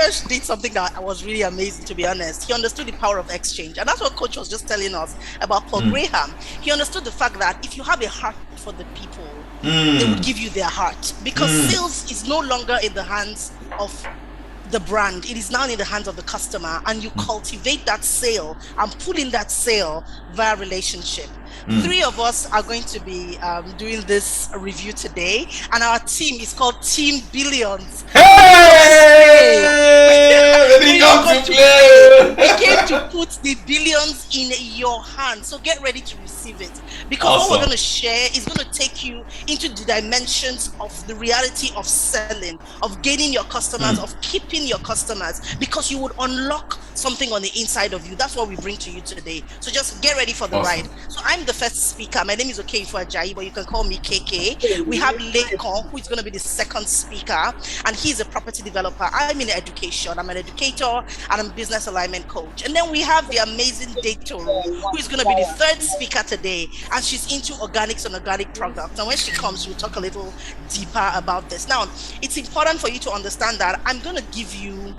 Dariush did something that was really amazing, to be honest. He understood the power of exchange. And that's what Coach was just telling us about Paul Graham. He understood the fact that if you have a heart for the people, they would give you their heart. Because sales is no longer in the hands of the brand. It is now in the hands of the customer. And you cultivate that sale and pull in that sale via relationship. 3 of us are going to be doing this review today, and our team is called Team Billions. Hey! We came to put the billions in your hand, so get ready to receive it. Because what we're going to share is going to take you into the dimensions of the reality of selling, of gaining your customers, of keeping your customers, because you would unlock something on the inside of you. That's what we bring to you today. So just get ready for the ride. So I'm the first speaker. My name is Okeifu Ajayi, but you can call me KK. We have Lekon, who is going to be the second speaker, and he's a property developer. I'm in education. I'm an educator, and I'm a business alignment coach. And then we have the amazing Datoro, who is going to be the third speaker today, and she's into organics and organic products. And when she comes, we'll talk a little deeper about this. Now, it's important for you to understand that I'm going to give you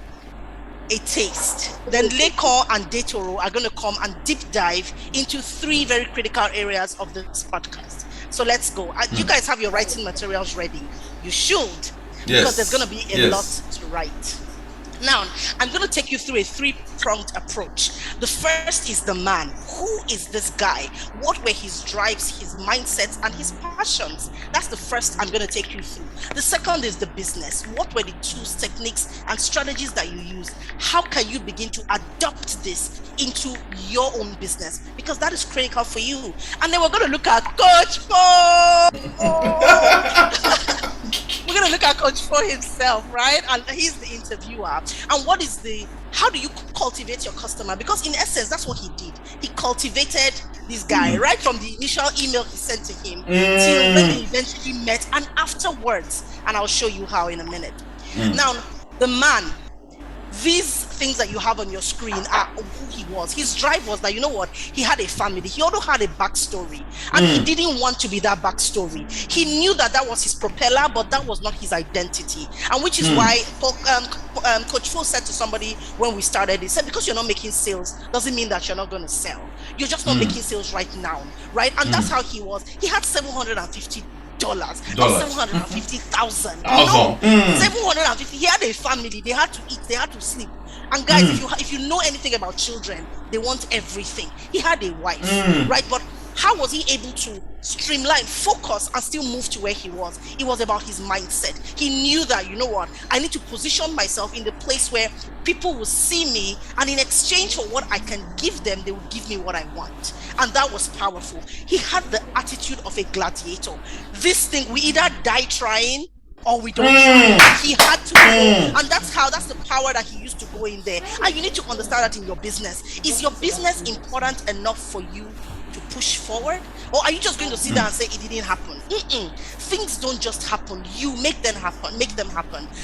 a taste. Then Lekon and Datoro are going to come and deep dive into 3 very critical areas of this podcast. So let's go. You guys have your writing materials ready. You should, because there's going to be a lot to write. Now, I'm going to take you through a 3-pronged approach. The first is the man. Who is this guy? What were his drives, his mindsets, and his passions? That's the first I'm going to take you through. The second is the business. What were the tools, techniques, and strategies that you used? How can you begin to adopt this into your own business? Because that is critical for you. And then we're going to look at Coach Paul. We're going to look at Coach Fo himself, right? And he's the interviewer. And how do you cultivate your customer? Because in essence, that's what he did. He cultivated this guy right from the initial email he sent to him till when they eventually met and afterwards. And I'll show you how in a minute. Now, the man, these things that you have on your screen are who he was. His drive was that, you know what, he had a family. He also had a backstory, and he didn't want to be that backstory. He knew that was his propeller, but that was not his identity. And which is why Coach Fo said to somebody when we started, he said, because you're not making sales doesn't mean that you're not going to sell. You're just not making sales right now, right? And that's how he was. He had $750, not 750,000. No, 750. He had a family. They had to eat. They had to sleep. And guys, if you know anything about children, they want everything. He had a wife, right? But how was he able to streamline, focus, and still move to where he was? It was about his mindset. He knew that, you know what, I need to position myself in the place where people will see me, and in exchange for what I can give them, they will give me what I want. And that was powerful. He had the attitude of a gladiator. This thing, we either die trying or we don't try. He had to go. And that's the power that he used to go in there. And you need to understand that in your business. Is your business important enough for you to push forward? Or are you just going to sit down and say it didn't happen? Things don't just happen. You make them happen.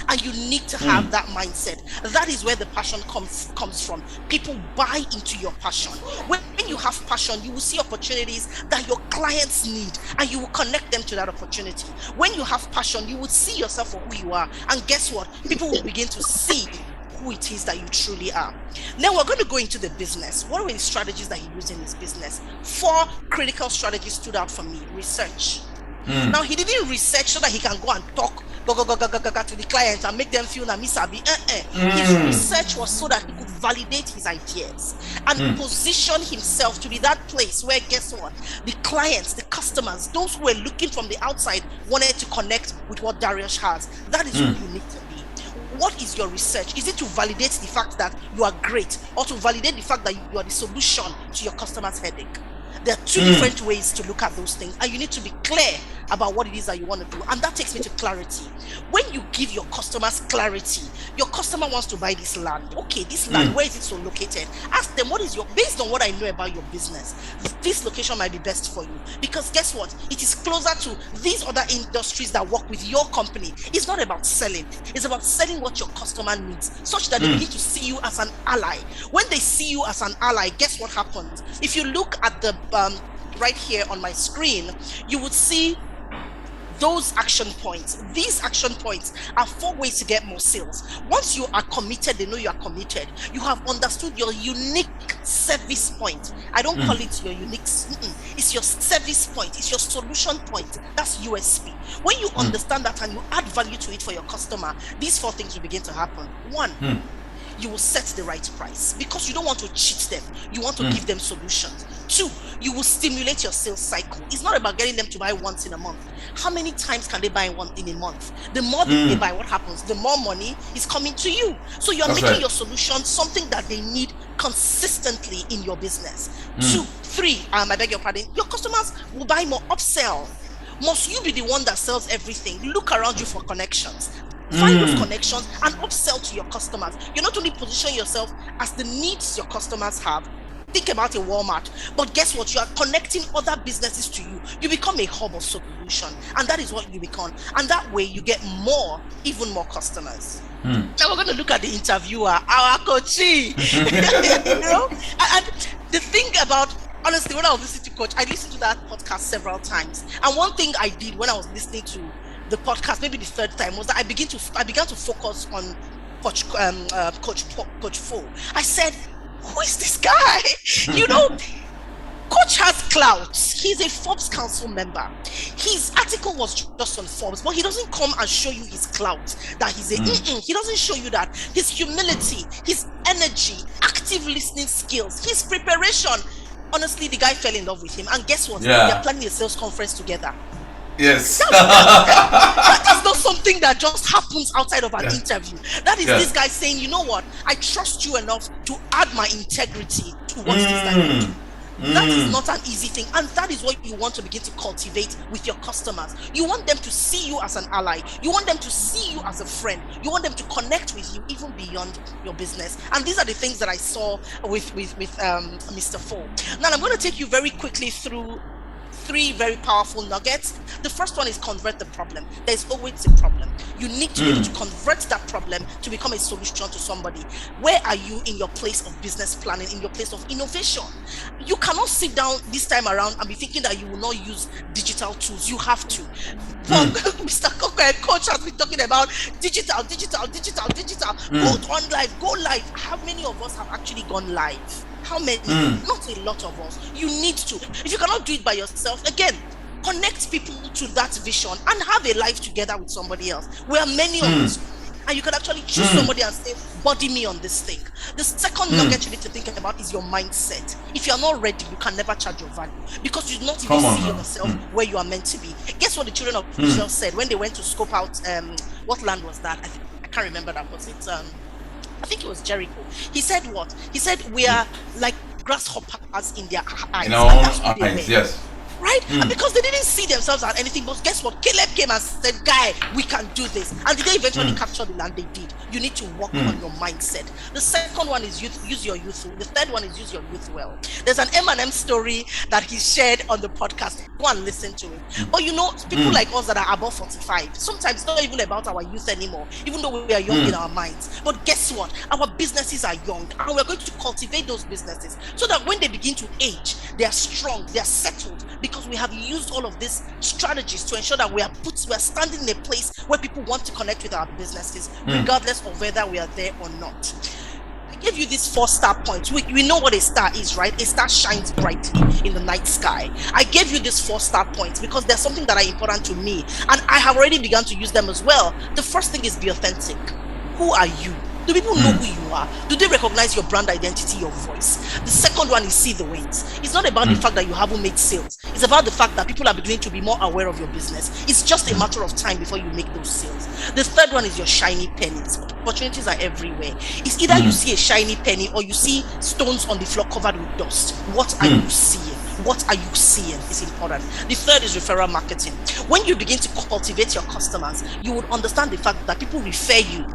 And you need to have that mindset. That is where the passion comes from. People buy into your passion. When you have passion, you will see opportunities that your clients need, and you will connect them to that opportunity. When you have passion, you will see yourself for who you are. And guess what? People will begin to see who it is that you truly are. Now we're going to go into the business. What were the strategies that he used in his business? 4 critical strategies stood out for me. Research. Now he didn't research so that he can go and talk to the clients and make them feel na misabi. His research was so that he could validate his ideas and position himself to be that place where, guess what, the clients, the customers, those who were looking from the outside wanted to connect with what Dariush has. That is who you need to be. What is your research? Is it to validate the fact that you are great, or to validate the fact that you are the solution to your customer's headache? There are 2 different ways to look at those things, and you need to be clear about what it is that you want to do. And that takes me to clarity. When you give your customers clarity, your customer wants to buy this land. Okay, this land, where is it so located? Ask them, based on what I know about your business, this location might be best for you. Because guess what? It is closer to these other industries that work with your company. It's not about selling. It's about selling what your customer needs, such that they begin to see you as an ally. When they see you as an ally, guess what happens? If you look at the right here on my screen, you would see those action points. These action points are 4 ways to get more sales. Once you are committed, they know you are committed. You have understood your unique service point. I don't call it your unique, it's your service point, it's your solution point. That's USP. When you understand that and you add value to it for your customer, these 4 things will begin to happen. 1, you will set the right price because you don't want to cheat them. You want to give them solutions. 2, you will stimulate your sales cycle. It's not about getting them to buy once in a month. How many times can they buy one in a month? The more they buy, what happens? The more money is coming to you. So you're making your solution something that they need consistently in your business. 2, 3, I beg your pardon, your customers will buy more. Upsell. Must you be the one that sells everything? Look around you for connections. Find those connections and upsell to your customers. You not only position yourself as the needs your customers have. Think about a Walmart, but guess what? You are connecting other businesses to you. You become a hub of solution, and that is what you become. And that way, you get even more customers. Now we're going to look at the interviewer, our coachee. And the thing about, honestly, when I was listening to Coach, I listened to that podcast several times. And one thing I did when I was listening to the podcast, maybe the 3rd time, was that I began to focus on Coach Fo. I said, who is this guy? Coach has clout. He's a Forbes Council member. His article was just on Forbes, but he doesn't come and show you his clout. That he's he doesn't show you that. His humility, his energy, active listening skills, his preparation. Honestly, the guy fell in love with him. And guess what? They're planning a sales conference together. Yes. That is not something that just happens outside of an interview. That is this guy saying, you know what? I trust you enough to add my integrity towards this guy. That is not an easy thing. And that is what you want to begin to cultivate with your customers. You want them to see you as an ally. You want them to see you as a friend. You want them to connect with you even beyond your business. And these are the things that I saw with Mr. Fo. Now I'm going to take you very quickly through 3 very powerful nuggets. The first one is convert the problem. There's always a problem. You need to be able to convert that problem to become a solution to somebody. Where are you in your place of business planning, in your place of innovation? You cannot sit down this time around and be thinking that you will not use digital tools. You have to. Mr. Coach has been talking about digital. Go live. How many of us have actually gone live? How many? Not a lot of us. You need to. If you cannot do it by yourself, again, connect people to that vision and have a life together with somebody else. We are many of us. And you can actually choose somebody and say, body me on this thing. The second nugget you need to think about is your mindset. If you're not ready, you can never charge your value because you do not even see yourself where you are meant to be. Guess what the children of Israel said when they went to scope out, what land was that? I can't remember that. Was it, I think it was Jericho. He said what? He said, we are like grasshoppers in their eyes. In our own eyes, yes. Right? And because they didn't see themselves as anything, but guess what? Caleb came and said, guy, we can do this. And did they eventually capture the land? They did. You need to work on your mindset. The second one is use your youth. The third one is use your youth well. There's an M&M story that he shared on the podcast. Go and listen to it. But people like us that are above 45, sometimes it's not even about our youth anymore, even though we are young in our minds. But guess what? Our businesses are young, and we're going to cultivate those businesses so that when they begin to age, they are strong, they are settled, because we have used all of these strategies to ensure that we are standing in a place where people want to connect with our businesses, regardless of whether we are there or not. I gave you these 4-star points. We know what a star is, right? A star shines brightly in the night sky. I gave you these 4-star points because there's something that are important to me, and I have already begun to use them as well. The first thing is be authentic. Who are you? Do people know who you are? Do they recognize your brand identity, your voice? The second one is see the wins. It's not about the fact that you haven't made sales. It's about the fact that people are beginning to be more aware of your business. It's just a matter of time before you make those sales. The third one is your shiny pennies. Opportunities are everywhere. It's either you see a shiny penny or you see stones on the floor covered with dust. What are you seeing? What are you seeing is important. The third is referral marketing. When you begin to cultivate your customers, you would understand the fact that people refer you,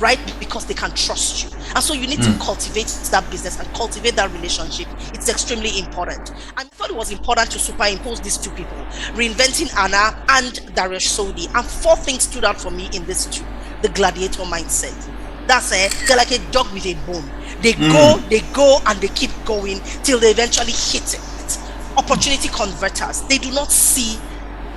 right? Because they can trust you. And so you need to cultivate that business and cultivate that relationship. It's extremely important. I thought it was important to superimpose these 2 people, Reinventing Anna and Dariush Soudi. And 4 things stood out for me in this 2. The Gladiator Mindset. That's it. They're like a dog with a bone. They go, and they keep going till they eventually hit it. Opportunity converters. They do not see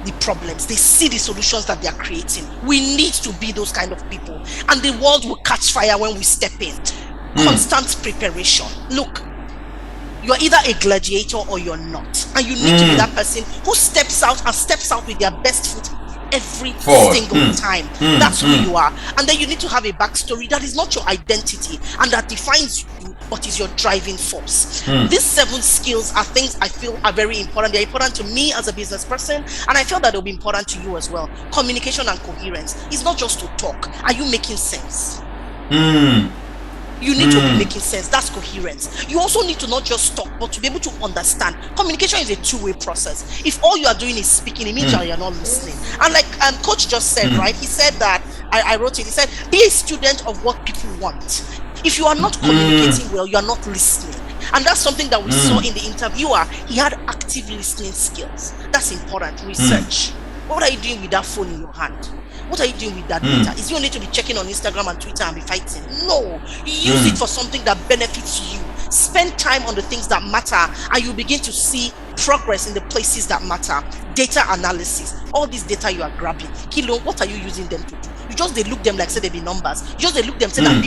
the problems. They see the solutions that they are creating. We need to be those kind of people. And the world will catch fire when we step in. Constant preparation. Look, you're either a gladiator or you're not. And you need to be that person who steps out with their best foot every single time. That's who you are. And then you need to have a backstory that is not your identity and that defines you, but is your driving force. These 7 skills are things I feel are very important. They're important to me as a business person, and I feel that they'll be important to you as well. Communication and coherence is not just to talk. Are you making sense? You need to be making sense. That's coherence. You also need to not just talk, but to be able to understand. Communication is a two-way process. If all you are doing is speaking, it means you're not listening. And like Coach just said, right? He said that, I wrote it, he said, be a student of what people want. If you are not communicating well, you are not listening. And that's something that we saw in the interviewer. He had active listening skills. That's important. Research. What are you doing with that phone in your hand? What are you doing with that data? Is you only to be checking on Instagram and Twitter and be fighting? No. Use it for something that benefits you. Spend time on the things that matter, and you begin to see progress in the places that matter. Data analysis. All this data you are grabbing. Kilo, what are you using them to do? You just they look them like say they be numbers. You just they look them say that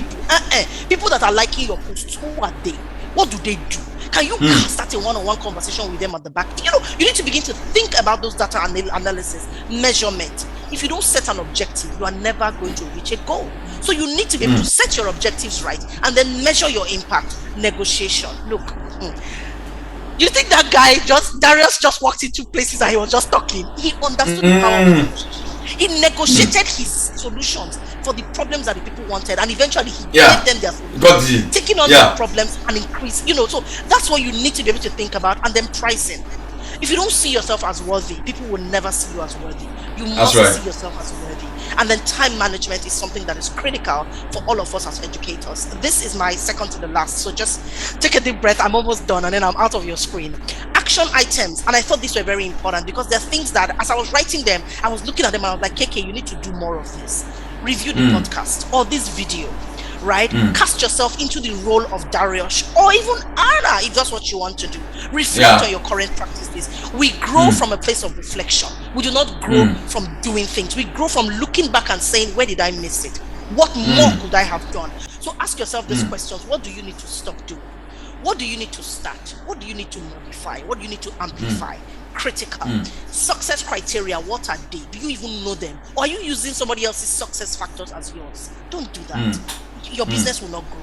people that are liking your posts, who are they? What do they do? Can you start a one-on-one conversation with them at the back? You know, you need to begin to think about those data analysis, measurement. If you don't set an objective, you are never going to reach a goal. So you need to be able to set your objectives right and then measure your impact. Negotiation. Look, you think that guy Darius just walked into places and he was just talking? He understood the power of negotiation. He negotiated his solutions for the problems that the people wanted, and eventually he gave them their solutions, taking on their problems and increase. You know, so that's what you need to be able to think about, and then pricing. If you don't see yourself as worthy, people will never see you as worthy. You must see yourself as worthy. And then time management is something that is critical for all of us as educators. This is my second to the last, so just take a deep breath. I'm almost done, and then I'm out of your screen. Action items, and I thought these were very important because there are things that, as I was writing them, I was looking at them and I was like, KK, you need to do more of this. Review the podcast or this video, right? Cast yourself into the role of Dariush or even Anna if that's what you want to do. Reflect on your current practices. We grow from a place of reflection. We do not grow from doing things. We grow from looking back and saying, where did I miss it? What more could I have done? So ask yourself these questions. What do you need to stop doing? What do you need to start? What do you need to modify? What do you need to amplify? Critical. Success criteria, what are they? Do you even know them? Or are you using somebody else's success factors as yours? Don't do that. Your business will not grow.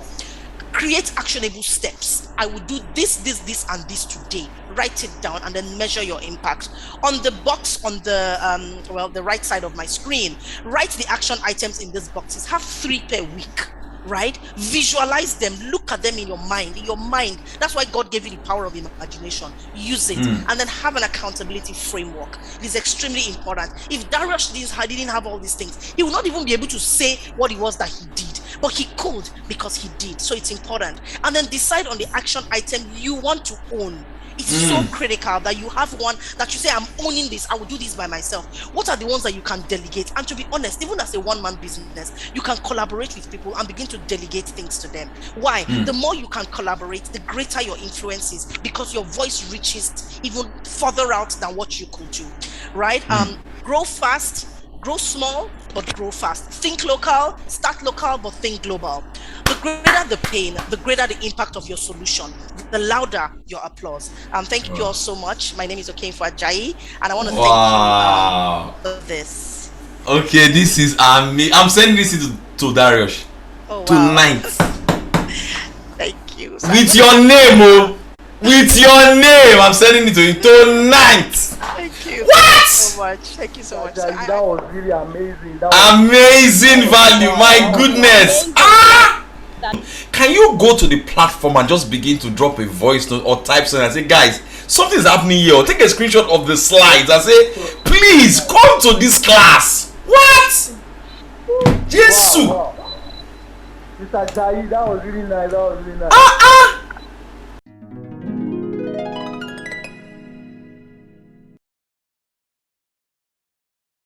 Create actionable steps. I will do this, and this today. Write it down and then measure your impact. On the box on the the right side of my screen, write the action items in these boxes. Have 3 per week. Right? Visualize them, look at them in your mind. That's why God gave you the power of imagination. Use it, and then have an accountability framework. It is extremely important. If Dariush didn't have all these things, he would not even be able to say what it was that he did, but he could because he did. So it's important. And then decide on the action item you want to own. It's so critical that you have one that you say, I'm owning this, I will do this by myself. What are the ones that you can delegate? And to be honest, even as a one-man business, you can collaborate with people and begin to delegate things to them. Why? The more you can collaborate, the greater your influence is, because your voice reaches even further out than what you could do, right? Grow fast, grow small, but grow fast. Think local, start local, but think global. The greater the pain, the greater the impact of your solution, the louder your applause. Thank you all so much. My name is Okenfo Ajayi, and I want to thank you for this. Okay, this is I'm sending this to Dariush tonight. Thank you. So with your name, with your name, I'm sending it to you tonight. Thank you. What? Thank you so much. Thank you so much. That was really amazing. Amazing value. My goodness. Can you go to the platform and just begin to drop a voice note or type something and say, guys, something's happening here, or take a screenshot of the slides and say, please come to this class. What? Jesus. Wow. Mr. Jai, that was really nice.